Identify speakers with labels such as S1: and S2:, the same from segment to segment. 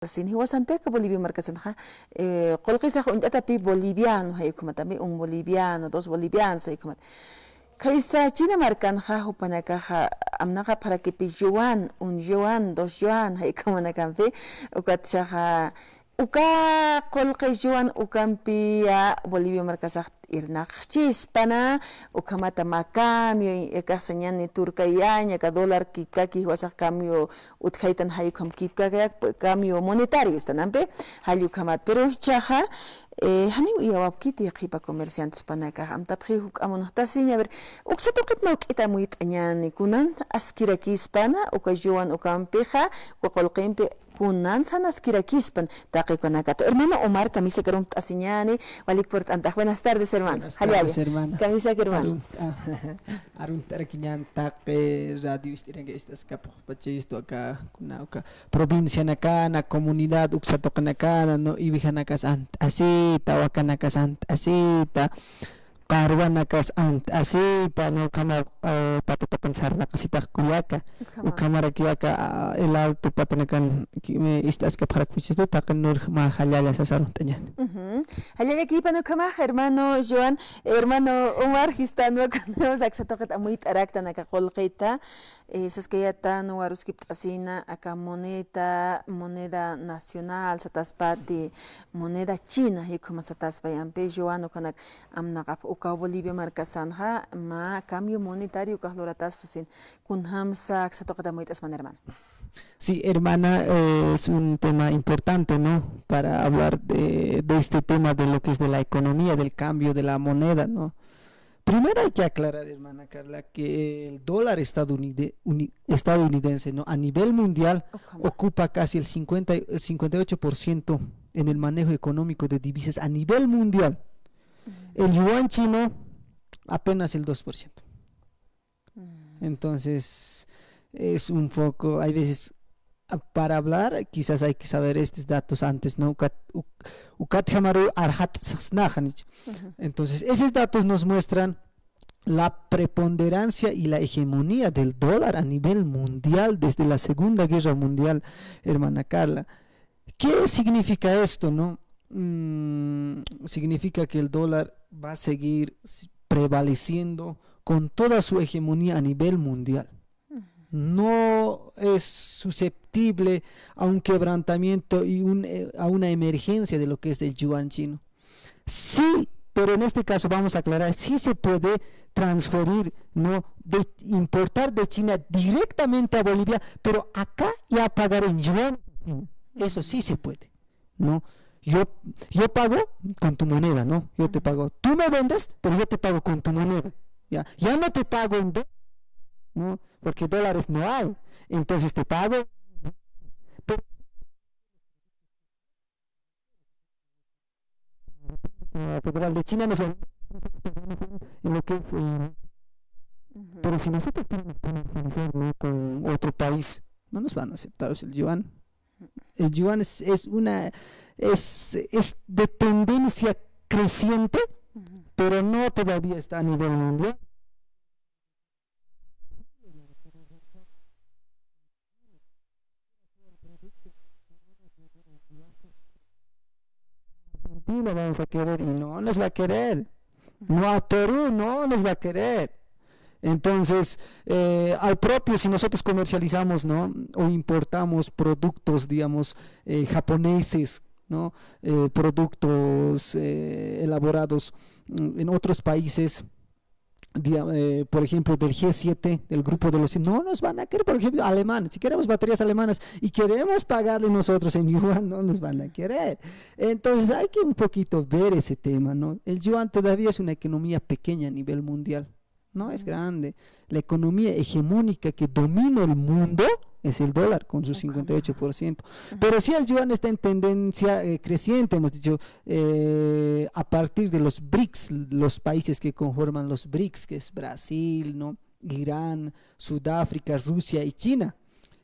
S1: Sin hiwasanteca Bolivia marcasanja qolqisa pi boliviano hay como también un boliviano dos bolivianos hay como kaisa China marcanja hupanaka amnaga para que pi yuan un yuan dos yuan hay como na canfe ukatchaja uka qolqi yuan ukampi Bolivia marcasaj irnaqchispana ukamata macambio ekasañani turkayaña ka dólar kikaki wasaq cambio utkaitan hayukam kipka cambio monetario estanampe hayukamat pero chaja hani uyawapkiti qipa comerciantes panaka amtapri huk amonhtasiña ver uksatoqit mawk'ita muyt'añani kunan askirakispan ukayuan ukampiqa uqolqimpi kunan sanaskirakispan taqikunakata hermano Omar camisa karum t'asiñani walik port'antaq buenas tardes hermano
S2: hermana.
S1: Camisa que hermano.
S2: Arun tarakiñan taqe radio istirenga estas kapo pachisto acá kunauka provincia nakana comunidad uksatoqanakana no ibijanakas así tawakanakas así Carwanakas así no kama patatokan sarna kasita kuyaka ukamara kiyaka el alto patanakan estas que para kuchito takan nur ma halala sasarun tañan
S1: halala ki pano kama hermano Joan hermano Omar gistano cuando saxatokat muy tarakta nakaqolqita saskayata no waruskip asina acá moneda nacional sataspati moneda china y como sataspayampe Joan kanak amnaqap uka Bolivia marcasanja ma cambio monetario kahloratas pues kun hamsa saxatokat muy tasman hermano.
S2: Sí, hermana, es un tema importante, ¿no? Para hablar de este tema de lo que es de la economía, del cambio de la moneda, ¿no? Primero hay que aclarar, hermana Carla, que el dólar estadounidense, ¿no? A nivel mundial ocupa casi el 58% en el manejo económico de divisas a nivel mundial. El yuan chino apenas el 2%. Entonces es un poco, hay veces para hablar quizás hay que saber estos datos antes, ¿no? Entonces esos datos nos muestran la preponderancia y la hegemonía del dólar a nivel mundial desde la Segunda Guerra Mundial, hermana Carla. ¿Qué significa esto, no? Significa que el dólar va a seguir prevaleciendo con toda su hegemonía a nivel mundial. No es susceptible a un quebrantamiento y a una emergencia de lo que es el yuan chino. Sí, pero en este caso vamos a aclarar, sí se puede transferir, ¿no? Importar de China directamente a Bolivia, pero acá ya pagar en yuan. Eso sí se puede, ¿no? Yo pago con tu moneda, ¿no? Yo te pago. Tú me vendes, pero yo te pago con tu moneda. Ya no te pago en dólares, ¿no? Porque dólares no hay. Entonces te pago. Pero la Federal de China nos va en lo que es, pero si nosotros tenemos que negociar, ¿no? Con otro país, no nos van a aceptar el yuan. El yuan es de tendencia creciente, pero no todavía está a nivel mundial. Argentina vamos a querer y no nos va a querer. No a Perú no nos va a querer. Entonces, al propio, si nosotros comercializamos, ¿no? O importamos productos, digamos, japoneses, ¿no? Productos elaborados en otros países, por ejemplo, del G7, del grupo de los... No nos van a querer, por ejemplo, alemanes. Si queremos baterías alemanas y queremos pagarle nosotros en yuan, no nos van a querer. Entonces, hay que un poquito ver ese tema, ¿no? El yuan todavía es una economía pequeña a nivel mundial. No es grande. La economía hegemónica que domina el mundo es el dólar con su 58%. Pero si el yuan está en tendencia creciente, hemos dicho, a partir de los BRICS, los países que conforman los BRICS, que es Brasil, ¿no? Irán, Sudáfrica, Rusia y China.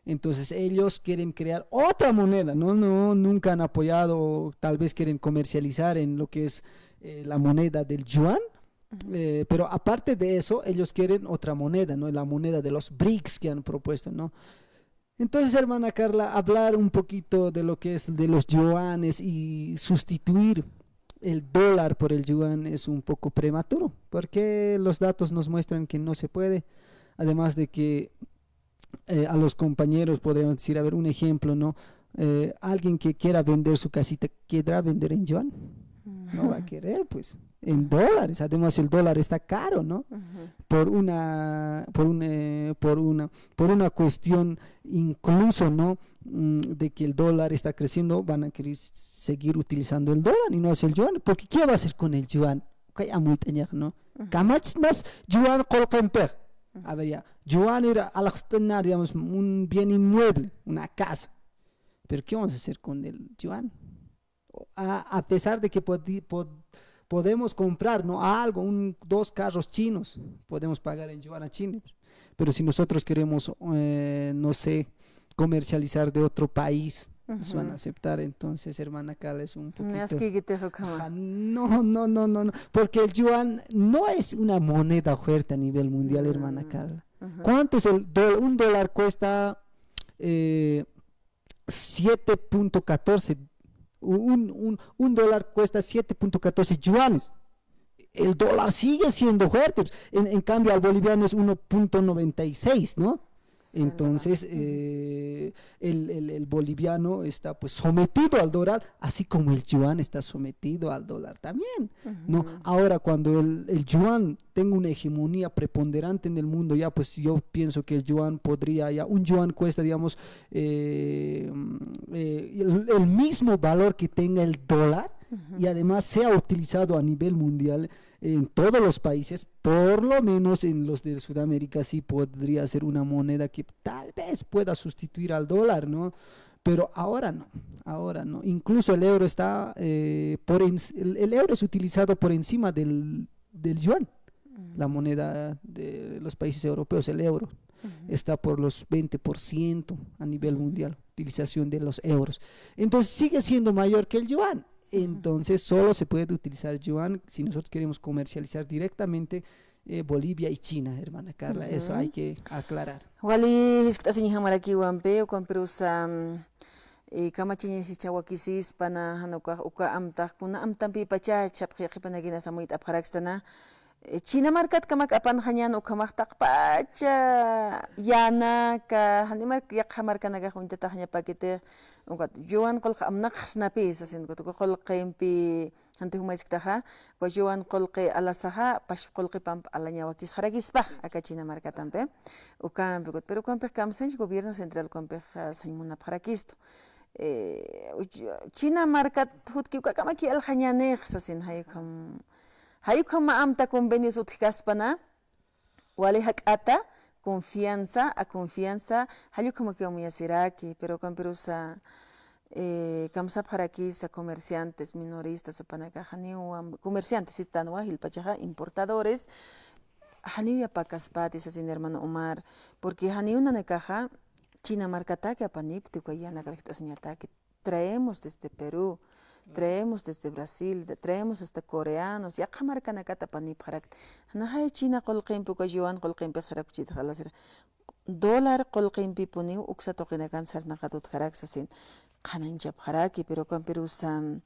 S2: Entonces ellos quieren crear otra moneda, no, nunca han apoyado, tal vez quieren comercializar en lo que es la moneda del yuan. Pero aparte de eso, ellos quieren otra moneda, ¿no? La moneda de los BRICS que han propuesto, ¿no? Entonces, hermana Carla, hablar un poquito de lo que es de los yuanes y sustituir el dólar por el yuan es un poco prematuro, porque los datos nos muestran que no se puede, además de que a los compañeros podríamos decir, a ver, un ejemplo, ¿no? Alguien que quiera vender su casita, ¿querrá vender en yuan? No va a querer, pues, en dólares. Además, el dólar está caro, ¿no? Por una cuestión incluso, ¿no? De que el dólar está creciendo, van a querer seguir utilizando el dólar y no hacer el yuan, porque ¿qué va a hacer con el yuan? ¿No? Kamach más yuan colquemper. A ver, ya, yuan era digamos, un bien inmueble, una casa. Pero ¿qué vamos a hacer con el yuan? A pesar de que podemos comprar, ¿no? Algo, dos carros chinos, podemos pagar en yuan a China. Pero si nosotros queremos, no sé, comercializar de otro país, nos van a aceptar. Entonces, hermana Carla, es un poquito... No, porque el yuan no es una moneda fuerte a nivel mundial, hermana Carla. ¿Cuánto es un dólar cuesta 7.14? Un dólar cuesta 7.14 yuanes. El dólar sigue siendo fuerte. En cambio, al boliviano es 1.96, ¿no? Entonces, el boliviano está pues sometido al dólar, así como el yuan está sometido al dólar también, ¿no? Ahora, cuando el yuan tenga una hegemonía preponderante en el mundo, ya pues yo pienso que el yuan podría, ya un yuan cuesta, digamos, el mismo valor que tenga el dólar, y además sea utilizado a nivel mundial en todos los países, por lo menos en los de Sudamérica sí podría ser una moneda que tal vez pueda sustituir al dólar, ¿no? Pero ahora no. Incluso el euro está, el euro es utilizado por encima del yuan, la moneda de los países europeos, el euro. Está por los 20% a nivel mundial, utilización de los euros. Entonces sigue siendo mayor que el yuan. Entonces solo se puede utilizar yuan si nosotros queremos comercializar directamente Bolivia y China, hermana Carla. Eso hay que aclarar.
S1: Wali así hamaraki wampe o comperusa kamachiñi si chawakisis pana hanuka uka amtak kuna amtampi pacha chapqi panagina samuit apharakstana China markat kamak apan hanyan o kamak takpacha yana ka hanimar yak hamar ka naga hunta tahnya pakete ukat juan qol amnak snapi sasin ko qol qimpi hanti humais ktaha ko juan qol qi alasaha pash qol qi pam alanya wakis harakis pa aka China markat tampe ukam pero kompe kamsen gobierno central kompe saimuna harakisto China markat hutki kamaki al hanyane sasin haykom Hayuk maamta convenios utkaspana, wale hakata, confianza, hayuk como que omiyasiraki, pero con perusa, kamsa para aquí sa comerciantes, minoristas, o panaka, comerciantes, están pachaja, importadores, haniu ya pacaspatis, así hermano Omar, porque haniu una caja, China marcata que apanip, tucayana, que traemos desde Perú. Traemos desde Brasil, traemos hasta coreanos, ya kamarkan akata panipharak. Nahay China qolqimpi ko yuan qolqimpi xarak chit khalasir. Dólar qolqimpi puniu uksa toqinakan sarnaqatut kharak sasin. Qananchap kharaki pero con Perusam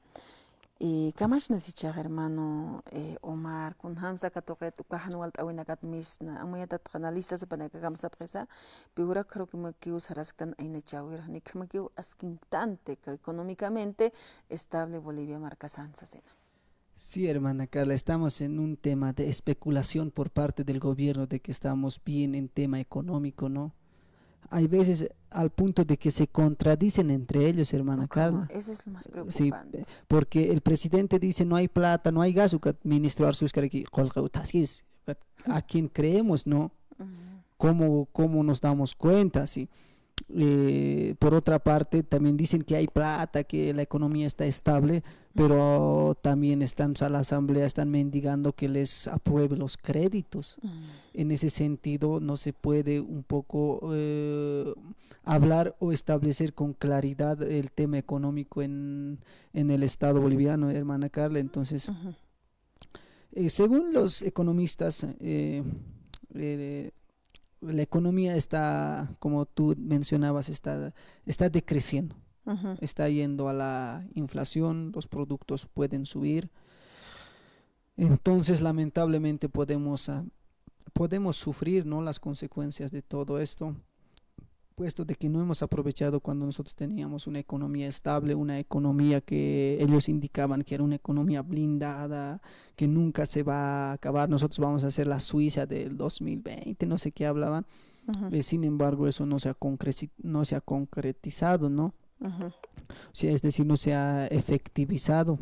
S1: kamach nasicha hermano Omar kun hamsa katoqet ukahan walt awinakat misna amuyatat analistas panaka kamsa presa figura creo que me usarastan aina chawir ni que me asquintante que económicamente estable Bolivia marca sansasena.
S2: Sí, hermana Carla, estamos en un tema de especulación por parte del gobierno de que estamos bien en tema económico, ¿no? Hay veces al punto de que se contradicen entre ellos, hermana Carla.
S1: Eso es lo más preocupante.
S2: Sí, porque el presidente dice no hay plata, no hay gas, ministro a quien creemos, ¿no? ¿Cómo nos damos cuenta? ¿Sí? Por otra parte, también dicen que hay plata, que la economía está estable, pero también están a la asamblea, están mendigando que les apruebe los créditos. En ese sentido, no se puede un poco hablar o establecer con claridad el tema económico en el Estado boliviano, hermana Carla. Entonces, según los economistas, la economía está, como tú mencionabas, está decreciendo. Está yendo a la inflación, los productos pueden subir. Entonces, lamentablemente podemos sufrir, ¿no?, las consecuencias de todo esto, puesto de que no hemos aprovechado cuando nosotros teníamos una economía estable, una economía que ellos indicaban que era una economía blindada, que nunca se va a acabar. Nosotros vamos a ser la Suiza del 2020, no sé qué hablaban. Sin embargo, eso no se ha concretizado, ¿no? O sea, es decir, no se ha efectivizado.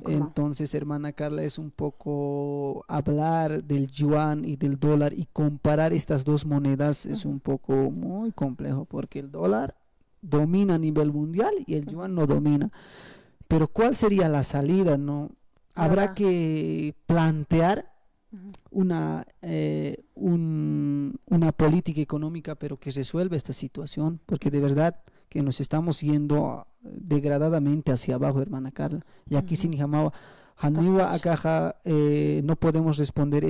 S2: Entonces, hermana Carla, es un poco hablar del yuan y del dólar y comparar estas dos monedas es un poco muy complejo, porque el dólar domina a nivel mundial y el yuan no domina. Pero ¿cuál sería la salida, no? Habrá que plantear una política económica, pero que resuelva esta situación, porque de verdad que nos estamos yendo degradadamente hacia abajo, hermana Carla. Y aquí sin llamaba Haniwa Akaja, no podemos responder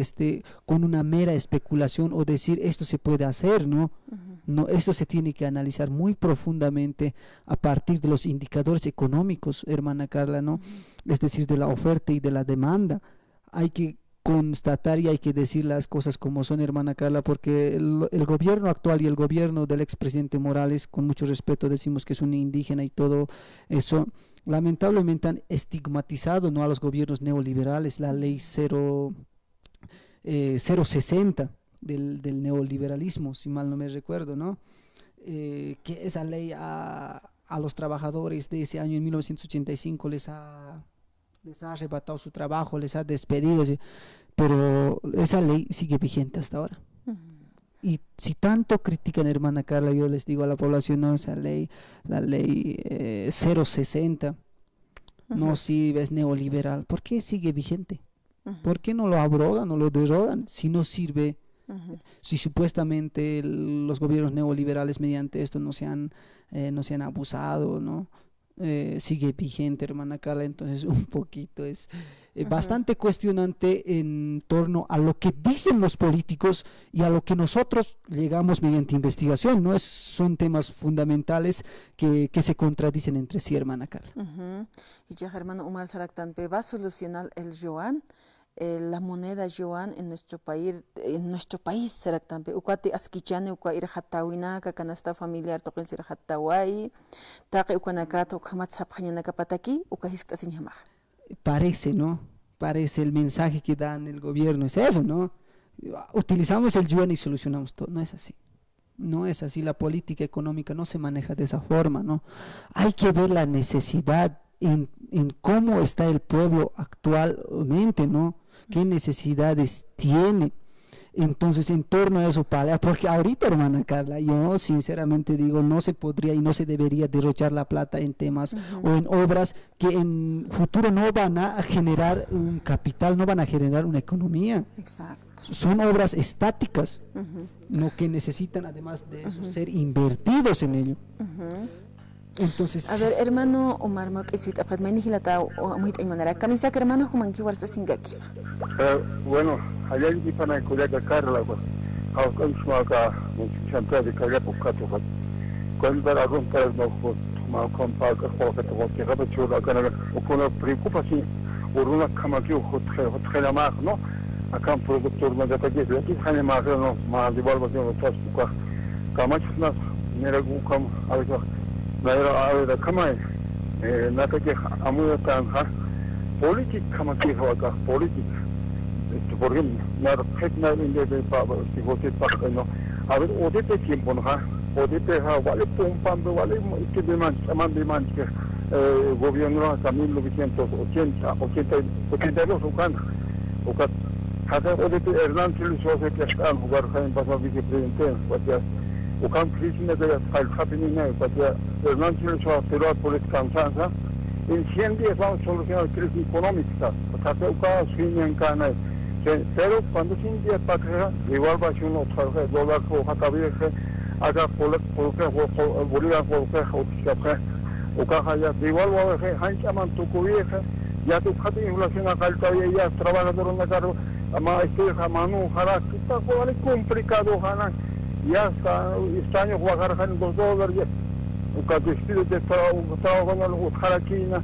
S2: con una mera especulación o decir esto se puede hacer, ¿no? No, esto se tiene que analizar muy profundamente a partir de los indicadores económicos, hermana Carla, ¿no? Es decir, de la oferta y de la demanda. Hay que constatar y hay que decir las cosas como son, hermana Carla, porque el gobierno actual y el gobierno del expresidente Morales, con mucho respeto decimos que es un indígena y todo eso, lamentablemente han estigmatizado, ¿no?, a los gobiernos neoliberales. La ley 060 del neoliberalismo, si mal no me recuerdo, ¿no? Que esa ley a los trabajadores de ese año, en 1985, les ha arrebatado su trabajo, les ha despedido, pero esa ley sigue vigente hasta ahora. Y si tanto critican, hermana Carla, yo les digo a la población, no, esa ley, la ley 060, no, si es neoliberal, ¿por qué sigue vigente? ¿Por qué no lo abrogan o lo derogan si no sirve? Si supuestamente los gobiernos neoliberales mediante esto no se han abusado, ¿no? Sigue vigente, hermana Carla. Entonces un poquito es bastante cuestionante en torno a lo que dicen los políticos y a lo que nosotros llegamos mediante investigación, ¿no? Son temas fundamentales que se contradicen entre sí, hermana Carla.
S1: Y ya, hermano Omar Saractanpe, ¿va a solucionar el yuan? La moneda yuan en nuestro país Saractanpe ukati askichane uka ir hatawina ka canasta familiar toquen sir hatawai taqi ukanaka to khamat sapkhanyana ka pataki uka hiskasin yamaj.
S2: Parece, ¿no? Parece el mensaje que dan el gobierno, es eso, ¿no? Utilizamos el yuan y solucionamos todo. No es así. No es así. La política económica no se maneja de esa forma, ¿no? Hay que ver la necesidad en cómo está el pueblo actualmente, ¿no? ¿Qué necesidades tiene? Entonces, en torno a eso, porque ahorita, hermana Carla, yo sinceramente digo, no se podría y no se debería derrochar la plata en temas o en obras que en futuro no van a generar un capital, no van a generar una economía.
S1: Exacto.
S2: Son obras estáticas, no, que necesitan, además de eso, ser invertidos en ello. Entonces,
S1: a ver, hermano Omar Moquesit, apad me nihilata o muy manera camisa que hermano Jumanqui warsa singaki.
S3: Bueno, allá y para colega Carla, con su acá, chanta de calle por cato, con para contar no con paga que raba chula kana o con preocupación por una cama que hotel más, ¿no? Acá productor más de que aquí tiene más no más de valvación otras cuca. Camachnas mera como algo la cama nada que amuda tan política cama que juega política. Porque la regla de Pablo, si vos estás no, a ver, o de tiempo, ¿no? O de vale pompando, vale, que demanda que gobierno hasta 1982 o cada o de Hernández se hace que está en lugar de pasar vicepresidente, o can crisis de el happening, Hernández se hace por descansar, en 100 días vamos a solucionar la crisis económica, porque acá sin encana. Pero cuando se India pasa, igual va a ser un otro dólar o jatabía que haga por Bolívar por o caja ya igual va a ser hanchaman tu cubierta ya tu gente inflación acá todavía ya trabajador en la carro ama manu jara kita ko complicado jana ya está año jugar en $2 uka despido de trabajo con el jarakina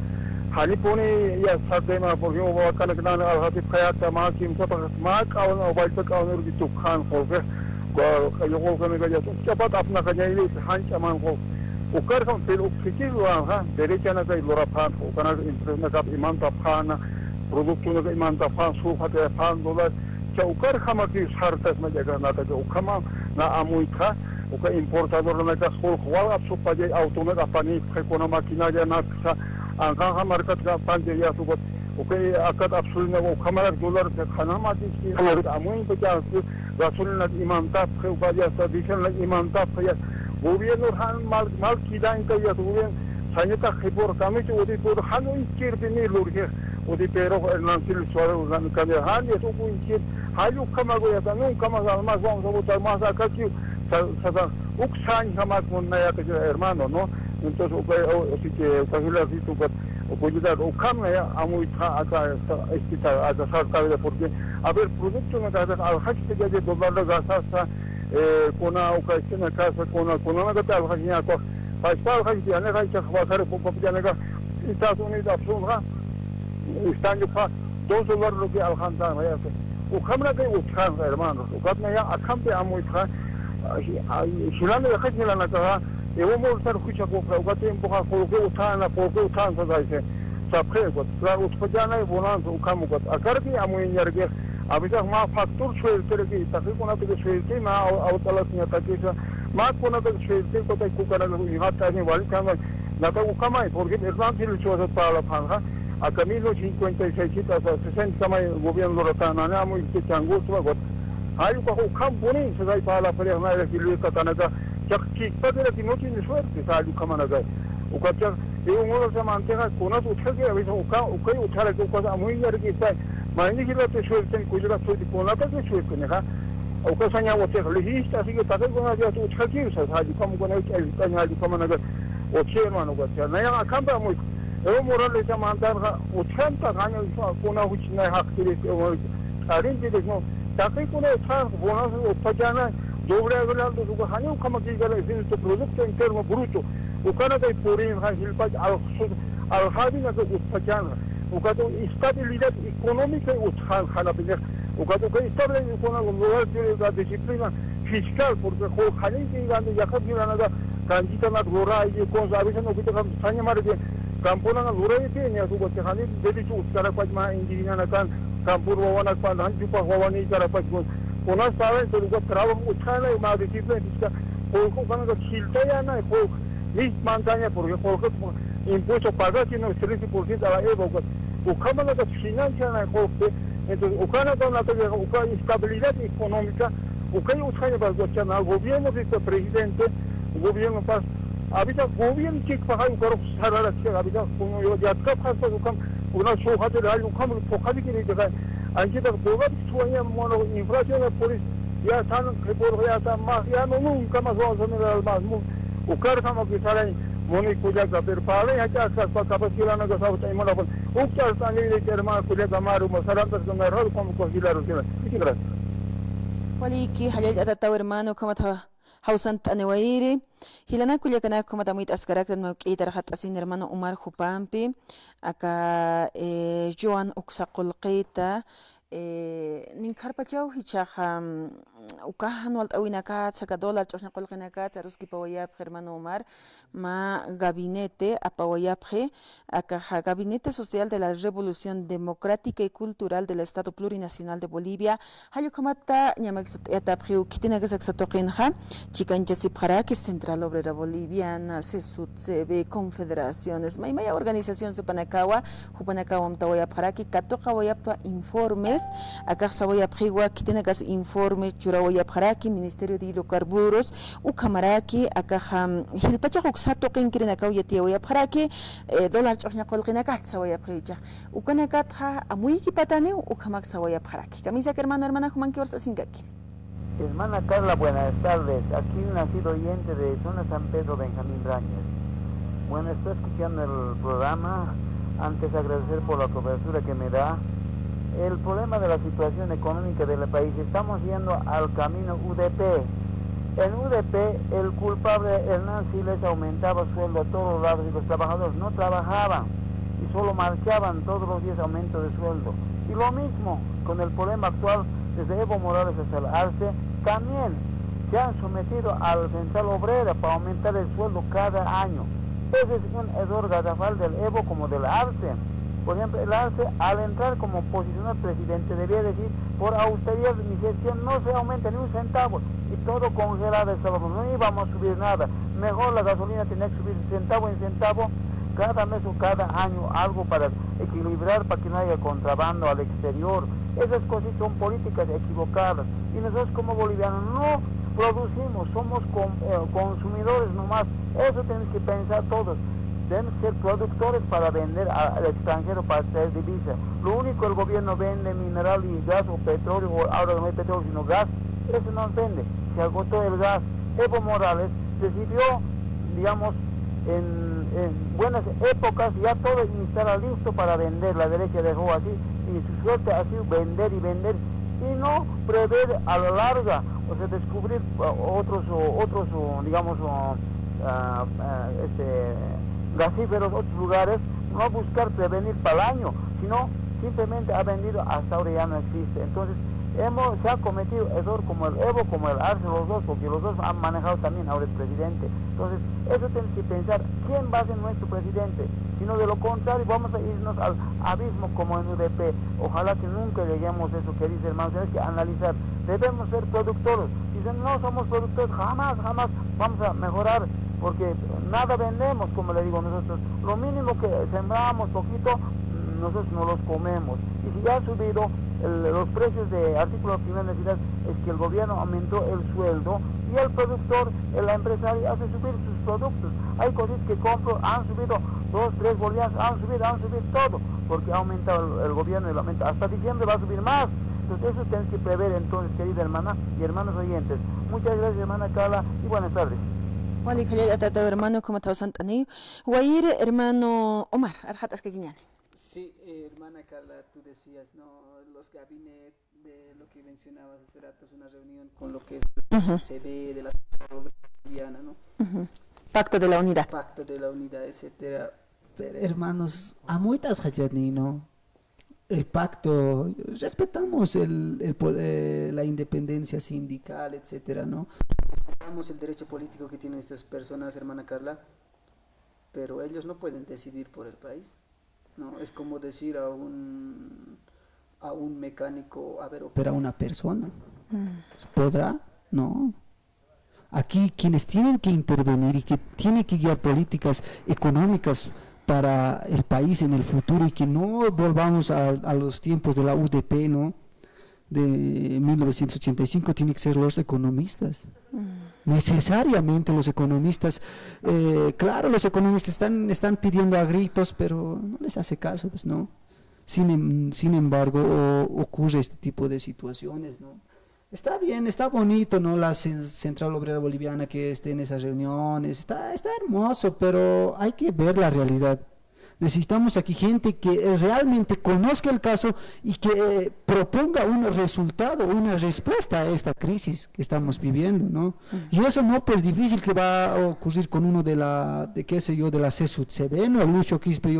S3: hani pone ya sadema porque o kana kana al hati khayata ma kim sa ma kaun o bail pe kaun ur gitu khan ko ke ko yo ko kana ga to chapat apna ka jaile han chaman ko ukar kam pel ukiki wa ha derecha na kai lora phan ko kana internet na ka iman ta phana producto na iman ta phan su khate phan $1 cha ukar khama ki sartas ma jaga na ta ukama na amui kha uka importador na ka khol khwal ap su pa je auto na pani khona makina ja na sa angka market ka pan je ya su ko uka akat absolut na ukama $1 ke khana ma ti ki amui pe ja su rasul na iman ta khu ba ja sa dishal na iman ta ya gobierno han mal kidan ka ya gobierno sanita khibor kami chu odi por hanu ikir ni lurge odi pero nantil suaro nan kame han ya su ku ikir hayu kama go ya nu kama almas vamos a botar más acá que uksan jamás con naya que hermano no entonces así que fácil así tu puede dar ukam ya amu acá está acá salta porque a ver producto na casa al haj que ya $2 gasta kona uka estina casa kona na ka al haj ya ko pasal haj ya na ka khwasar poco ya na ka Estados Unidos absoluta están yo pa $2 lo que al khandan ya ukamna que ukam hermano ukamna ya akam pe amu Shilane de Hachila Naka, e un mortar Hucha Coca, Gatim Boca, Utana, Utan, Saise, Saprego, Utpajana, Bonanza, Ukamukat, Akarbi, Amu Yarge, Abita Ma Factor Shell Tereki, Takuna to the Shell, Autalas Natakisa, Makuna to the Shell, Kukana, Hata, Walikama, Naka Ukama, forget it's not till it was a Pala Panha, a Camilo 56, 60 gobierno Rotana, Namu, Changus, Hay ko company sa dai pala pare na la kilu ka tanaga chakki padera ki noti ni suerte sa lu kama naga o ka cha e un sa mantega kona to thage avi so ka o kai uthara ko ka amu yar ki sa mani ki la to suerte ko jira to kona ta to suerte ne ha o ka sanya o te lihista así que ta ko na ja to thage sa ji kam ko na ki ta nya ji kama naga o che mano ka cha na ya akamba mu e moral le sa mantega o chanta ganya kona hu china hak tire o arin ji de no Takai kuna utan bonus upajana dobre agulan to suka hani ukama ki gala isin to producto interno bruto ukana dai purin ha hilpa al hadi na to upajana ukato estabilidad económica utan khana bine ukato kai estabilidad kuna lugar de disciplina fiscal porque ko khani ki ganda yakab gilana da kanjita na gora ye ko zabisa no kita kam sanya mare de kampona na lura ye ne su ko khani de chu utkara pajma indina na kan Campur wawana pan hanju pa wawani cara pas kona saben to ko trabajo uthana ma disciplina fiska ko kana ko chilta ya na ko ni mantanya porque ko impuesto paga que no 13% a la evo ko kama na financia na ko entonces ukana to na to ko estabilidad económica ukai uthana ba ko chana gobierno de presidente gobierno pas habita gobierno que paga ko sarara que habita ko yo ya ka pas ko una sohate dal ukam pokali ki de anche da boga suanya mono inflazione polis ya tan ke por ya ta ma ya no nunca más vamos a mirar al más ukar kama ki sarai moni kuja ka per pale ya ka sa ka pasila na ka sa ta imola kon ukar ta ni de kerma kuja ka maru masaran ta na ro kom ko hilaro kila ikra
S1: waliki hajaj atata hermano kama ta Hausant anewairi hilana kulia kana como tamuit askarak tan mau kitar hat asin hermano Umar Jupampi aka Joan Uksaqul qita nin karpachau hichaha ukahan walt awinakat saka $1 chosna qolqinakat saruski pawayab hermano Umar ma gabinete apawayab aka gabinete social de la revolución democrática y cultural del Estado plurinacional de Bolivia hayo kamata nyamaksut etaphiu kitinagasak satoqinha chikanchasip que Central Obrera Boliviana CESUT CB confederaciones maya organización supanakawa hupanakawa mtawayab haraki katoqa wayab informes acá sawayab hiwa kitinagas informe churawayab haraki Ministerio de Hidrocarburos ukamaraki acá hilpacha huksato qinkrinakaw yatiyawayab haraki $1 ch'oqña qolqinakat sawayab hicha ukanakat ha amuyki patani ukamak sawayab haraki camisa hermano hermana humanki orsa singaki.
S4: Hermana Carla, buenas tardes. Aquí nacido oyente de Zona San Pedro, Benjamín Rañez. Bueno, estoy escuchando el programa. Antes agradecer por la cobertura que me da. el problema de la situación económica del país, estamos yendo al camino UDP. En UDP el culpable Hernán Siles aumentaba sueldo a todos los lados y los trabajadores no trabajaban y solo marchaban todos los días aumento de sueldo. Y lo mismo con el problema actual, desde Evo Morales hasta el Arce, también se han sometido al Central Obrera para aumentar el sueldo cada año. Ese es un error garrafal del Evo como del Arce. Por ejemplo, el Arce, al entrar como posicional presidente, debía decir, por austeridad de mi gestión no se aumenta ni un centavo, y todo congelado estábamos, no íbamos a subir nada. Mejor la gasolina tenía que subir centavo en centavo, cada mes o cada año, algo para equilibrar, para que no haya contrabando al exterior. Esas cosas son políticas equivocadas, y nosotros como bolivianos no producimos, somos consumidores nomás. Eso tenemos que pensar todos. Deben ser productores para vender al extranjero, para traer divisa. Lo único el gobierno vende mineral y gas o petróleo, o ahora no hay petróleo sino gas, eso no vende, se agotó el gas. Evo Morales decidió, digamos, en buenas épocas ya todo estaba listo para vender, la derecha dejó así, y su suerte ha sido vender y vender, y no prever a la larga, o sea, descubrir otros digamos, gasíferos, otros lugares, no buscar prevenir para el año, sino simplemente ha vendido, hasta ahora ya no existe. Entonces, se ha cometido error como el Evo, como el Arce, los dos, porque los dos han manejado también ahora el presidente. Entonces, eso tenemos que pensar, ¿quién va a ser nuestro presidente? Sino de lo contrario, vamos a irnos al abismo como en UDP. Ojalá que nunca lleguemos a eso que dice el hermano, tenemos que analizar. Debemos ser productores. Dicen, no somos productores, jamás vamos a mejorar, porque nada vendemos, como le digo nosotros. Lo mínimo que sembramos, poquito, nosotros no los comemos. Y si ya ha subido los precios de artículos de primera necesidad, es que el gobierno aumentó el sueldo y el productor, el empresario hace subir sus productos. Hay cosas que compro, han subido 2, 3 bolivianos, han subido todo, porque ha aumentado el gobierno y lo aumenta. Hasta diciembre va a subir más. Entonces eso tienes que prever entonces, querida hermana y hermanos oyentes. Muchas gracias, hermana Carla, y buenas tardes.
S1: Wali Khalid Atata, hermano, como te Santani. Guaire, hermano Omar, Arjatas Keguiñani.
S2: Sí, hermana Carla, tú decías, ¿no? Los gabinetes de lo que mencionabas hace rato es una reunión con lo que es el CB de la sociedad boliviana, ¿no?
S1: Pacto de la unidad.
S2: Pacto de la unidad, etcétera. Pero hermanos, a muchas hajani, ¿no? El pacto, respetamos la independencia sindical, etcétera, ¿no? Respetamos el derecho político que tienen estas personas, hermana Carla, pero ellos no pueden decidir por el país. No, es como decir a un mecánico, a ver, opera una persona. ¿Podrá? No. Aquí quienes tienen que intervenir y que tienen que guiar políticas económicas para el país en el futuro y que no volvamos a los tiempos de la UDP, ¿no? De 1985, tienen que ser los economistas. Necesariamente los economistas, claro, los economistas están pidiendo a gritos, pero no les hace caso, pues no. Sin embargo, ocurre este tipo de situaciones, ¿no? Está bien, está bonito, ¿no? La Central Obrera Boliviana que esté en esas reuniones, está hermoso, pero hay que ver la realidad. Necesitamos aquí gente que realmente conozca el caso y que proponga un resultado, una respuesta a esta crisis que estamos viviendo, ¿no? Y eso no, pues difícil que va a ocurrir con uno de la CSUCB, ¿no? Lucho Quispe,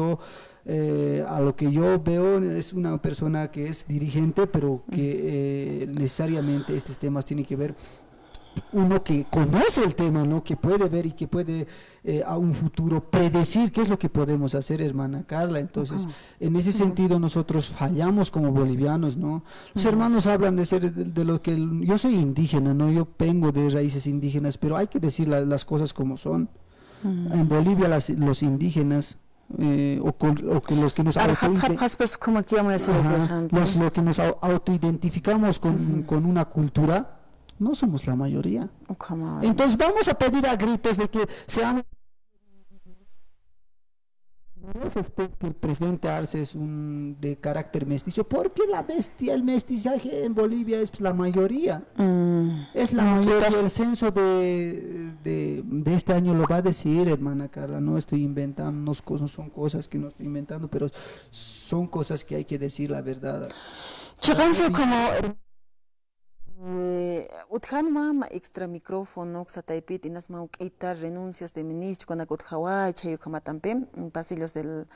S2: a lo que yo veo es una persona que es dirigente, pero que necesariamente estos temas tienen que ver uno que conoce el tema, ¿no? Que puede ver y que puede a un futuro predecir qué es lo que podemos hacer, hermana Carla. Entonces, en ese sentido nosotros fallamos como bolivianos, ¿no? Los hermanos hablan de ser de lo que yo soy indígena, ¿no? Yo vengo de raíces indígenas, pero hay que decir las cosas como son. En Bolivia los indígenas o los que nos autoidentificamos con una cultura, no somos la mayoría. Entonces vamos a pedir a gritos de que seamos dice usted que el presidente Arce es de carácter mestizo? Porque el mestizaje en Bolivia es la mayoría. Es la mayoría. El censo de este año lo va a decir, hermana Carla. No estoy inventando, son cosas que no estoy inventando, pero son cosas que hay que decir la verdad.
S1: Chiganse como utjan mama extra micrófono xataipit inas mauquita renuncias de ministro con agutjawa chayo kamatampe pasillos del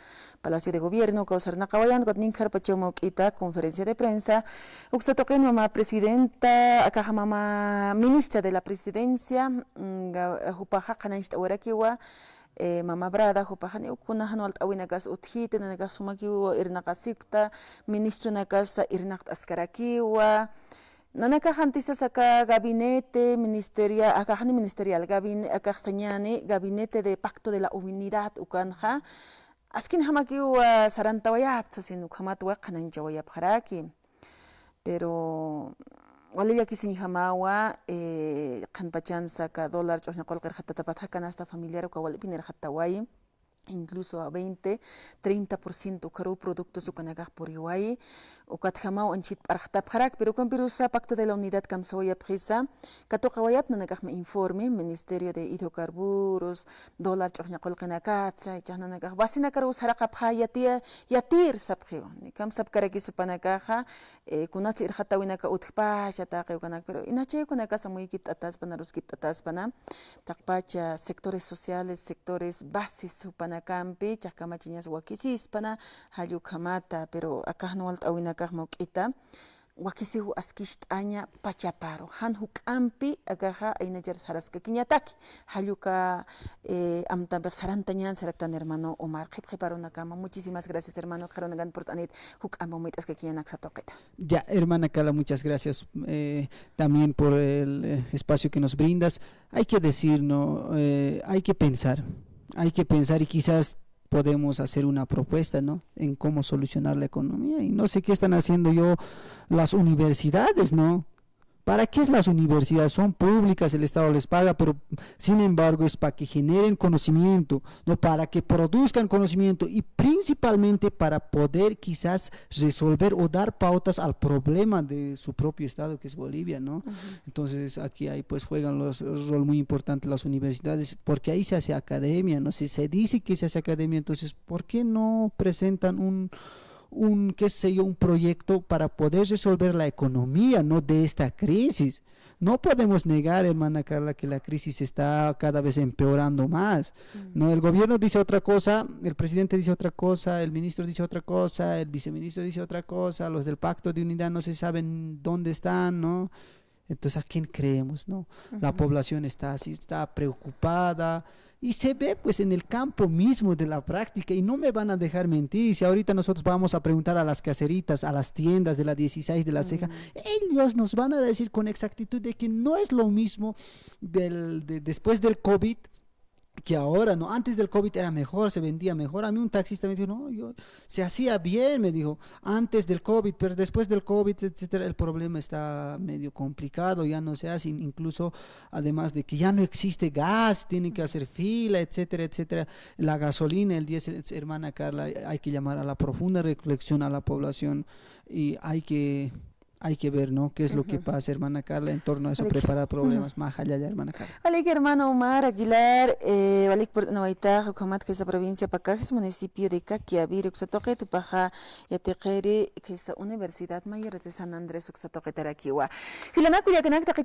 S1: Palacio de Gobierno causar nakawayan got ninkar pacho mauquita conferencia de prensa uxatoquen mama presidenta akaja mama ministra de la presidencia hupaja kanashta warakiwa mama brada hupajani ukunahan walt awinagas uthite nagas sumakiwa irnaqasikta ministro nagas irnaqt askarakiwa nanakajantisas acá gabinete ministerial acá ministerial gabinete de pacto de la unidad ukanja askin hamakiwa sarantawayap sasin ukhamatwa kananjawayap haraki pero Bolivia kisin hamawa kanpachan saka dólar chosna kolqer hatta tapatha kanasta familiar ka walpiner hatta wai incluso a 20-30% caro productos ukanagaj por iguay o katjamao anchit parjtap harak pero con pirusa pacto de la unidad kamsoya prisa katoka wayap nanagaj me informe ministerio de hidrocarburos dólar chojna kolqena katsa chahna nagaj basina karo saraqap yatir sapkhio ni kam sap karaki supanakaja kunats irjata winaka utpa chata kanak pero inache kunaka samuy kip atas panarus kip atas pana takpacha sectores sociales sectores bases supana campi chakamachiñas wakisispana hayukamata pero acá no alta winakaj mauq'ita wakisihu askisht'aña pachaparo han hukampi agaja aynajar saraska kiñataki hayuka amtambeq sarantañan saraktan hermano Omar qhipqhiparo nakama muchísimas gracias hermano qaronagan por tanit hukamba muy aska kiñanak satoqeta
S2: ya hermana Carla muchas gracias también por el espacio que nos brindas. Hay que decir no hay que pensar y quizás podemos hacer una propuesta, ¿no? En cómo solucionar la economía. Y no sé qué están haciendo las universidades, ¿no? ¿Para qué es las universidades? Son públicas, el Estado les paga, pero sin embargo es para que generen conocimiento, no para que produzcan conocimiento y principalmente para poder quizás resolver o dar pautas al problema de su propio Estado, que es Bolivia, ¿no? Entonces aquí pues juegan un rol muy importante las universidades, porque ahí se hace academia, ¿no? Si se dice que se hace academia, entonces ¿por qué no presentan un proyecto para poder resolver la economía, ¿no? De esta crisis? No podemos negar, hermana Carla, que la crisis está cada vez empeorando más, ¿no? El gobierno dice otra cosa, el presidente dice otra cosa, el ministro dice otra cosa, el viceministro dice otra cosa, los del pacto de unidad no se saben dónde están, ¿no? Entonces, ¿a quién creemos, no? La población está así, está preocupada y se ve pues en el campo mismo de la práctica y no me van a dejar mentir. Y si ahorita nosotros vamos a preguntar a las caseritas, a las tiendas de la 16 de la Ceja, ellos nos van a decir con exactitud de que no es lo mismo después del COVID que ahora, ¿no? Antes del COVID era mejor, se vendía mejor. A mí un taxista me dijo, no, se hacía bien, me dijo, antes del COVID, pero después del COVID, etcétera, el problema está medio complicado, ya no se hace, incluso además de que ya no existe gas, tiene que hacer fila, etcétera, etcétera. La gasolina, el diésel, hermana Carla, hay que llamar a la profunda reflexión a la población y hay que ver, ¿no? ¿Qué es lo que pasa, hermana Carla, en torno a eso, preparar problemas? Más allá, hermana Carla.
S1: Vale, hermano Omar Aguilar, vale, por Nawaita, Jucamat, que es la provincia Pacajes, municipio de Caquiavir, Uxatoque, Tupaja, Yatequere, que es la Universidad Mayor de San Andrés, Uxatoque, Taraquiwa.